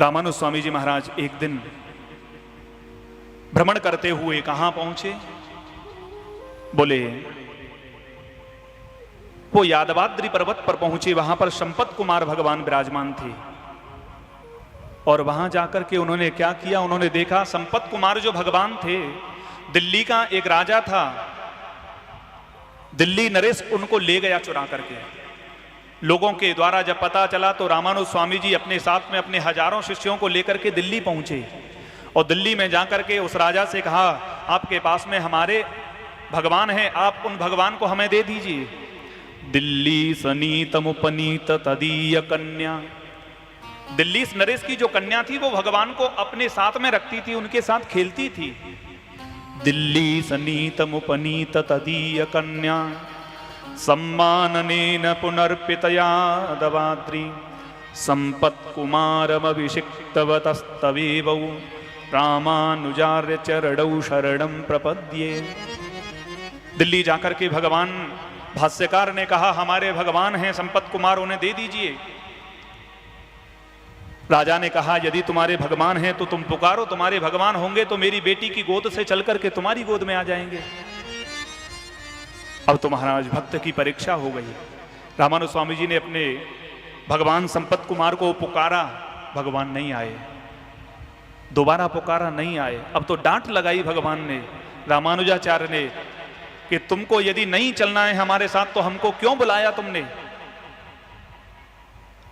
रामानुज स्वामी जी महाराज एक दिन भ्रमण करते हुए कहां पहुंचे? बोले वो यादवाद्री पर्वत पर पहुंचे। वहां पर संपत कुमार भगवान विराजमान थे और वहां जाकर के उन्होंने क्या किया? उन्होंने देखा संपत कुमार जो भगवान थे, दिल्ली का एक राजा था, दिल्ली नरेश उनको ले गया चुरा करके। लोगों के द्वारा जब पता चला तो रामानुज स्वामी जी अपने साथ में अपने हजारों शिष्यों को लेकर के दिल्ली पहुंचे और दिल्ली में जाकर के उस राजा से कहा, आपके पास में हमारे भगवान हैं, आप उन भगवान को हमें दे दीजिए। दिल्ली सनीत मुपनीत तदीय कन्या, दिल्ली नरेश की जो कन्या थी वो भगवान को अपने साथ में रखती थी, उनके साथ खेलती थी। दिल्ली सनीत मुपनीत तदीय कन्या सम्माननेन पुनर्पितया दवाद्री संपत कुमारमभिषिक्तवतस्तवेवौ रामानुजार्य चरणौ शरणं प्रपद्ये। दिल्ली जाकर के भगवान भाष्यकार ने कहा, हमारे भगवान हैं संपत कुमार, उन्हें दे दीजिए। राजा ने कहा, यदि तुम्हारे भगवान हैं तो तुम पुकारो, तुम्हारे भगवान होंगे तो मेरी बेटी की गोद से चल करके तुम्हारी गोद में आ जाएंगे। अब तो महाराज भक्त की परीक्षा हो गई। रामानुज स्वामी जी ने अपने भगवान संपत कुमार को पुकारा, भगवान नहीं आए। दोबारा पुकारा, नहीं आए। अब तो डांट लगाई भगवान ने, रामानुजाचार्य ने, कि तुमको यदि नहीं चलना है हमारे साथ तो हमको क्यों बुलाया तुमने?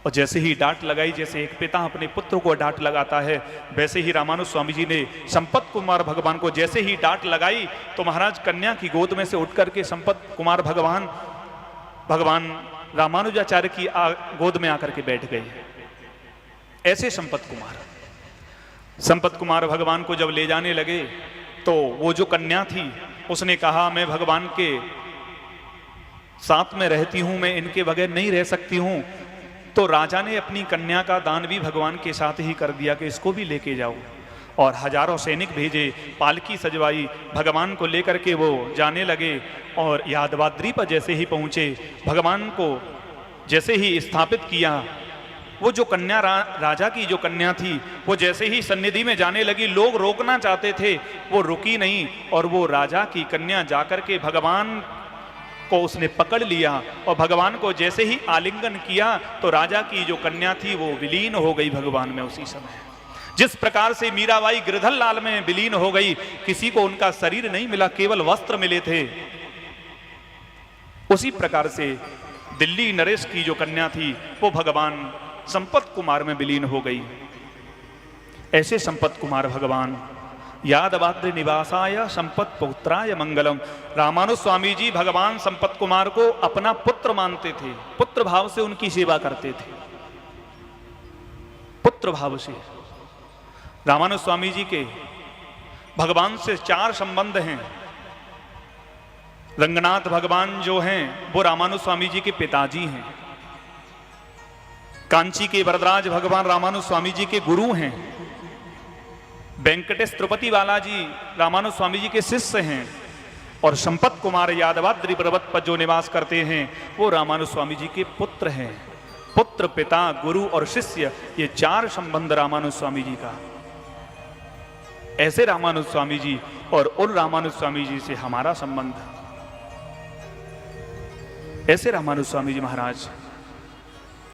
और जैसे ही डांट लगाई, जैसे एक पिता अपने पुत्र को डांट लगाता है, वैसे ही रामानुज स्वामी जी ने संपत कुमार भगवान को जैसे ही डांट लगाई तो महाराज कन्या की गोद में से उठ करके संपत कुमार भगवान रामानुजाचार्य की गोद में आकर के बैठ गए। ऐसे संपत कुमार भगवान को जब ले जाने लगे तो वो जो कन्या थी उसने कहा, मैं भगवान के साथ में रहती हूं, मैं इनके बगैर नहीं रह सकती हूं। तो राजा ने अपनी कन्या का दान भी भगवान के साथ ही कर दिया कि इसको भी लेके जाओ, और हजारों सैनिक भेजे, पालकी सजवाई, भगवान को लेकर के वो जाने लगे। और यादवाद्री पर जैसे ही पहुंचे, भगवान को जैसे ही स्थापित किया, वो जो कन्या राजा की जो कन्या थी वो जैसे ही सन्निधि में जाने लगी, लोग रोकना चाहते थे, वो रुकी नहीं और वो राजा की कन्या जाकर के भगवान को उसने पकड़ लिया और भगवान को जैसे ही आलिंगन किया तो राजा की जो कन्या थी वो विलीन हो गई भगवान में उसी समय। जिस प्रकार से मीराबाई गिरधर लाल में विलीन हो गई, किसी को उनका शरीर नहीं मिला, केवल वस्त्र मिले थे, उसी प्रकार से दिल्ली नरेश की जो कन्या थी वो भगवान संपत कुमार में विलीन हो गई। ऐसे संपत कुमार भगवान यादवाद्री निवासाय संपत पुत्राय मंगलम। रामानुज स्वामी जी भगवान संपत कुमार को अपना पुत्र मानते थे, पुत्र भाव से उनकी सेवा करते थे, पुत्र भाव से। रामानुज स्वामी जी के भगवान से 4 संबंध हैं। रंगनाथ भगवान जो हैं वो रामानुज स्वामी जी के पिताजी हैं। कांची के वरदराज भगवान रामानुज स्वामी जी के गुरु हैं। वेंकटेश तिरुपति वाला जी रामानुज स्वामी जी के शिष्य हैं। और संपत कुमार यादवाद्री पर्वत पर जो निवास करते हैं वो रामानुज स्वामी जी के पुत्र हैं। पुत्र, पिता, गुरु और शिष्य, ये 4 संबंध रामानुज स्वामी जी का। ऐसे रामानुज स्वामी जी और उन रामानुज स्वामी जी से हमारा संबंध। ऐसे रामानुज स्वामी जी महाराज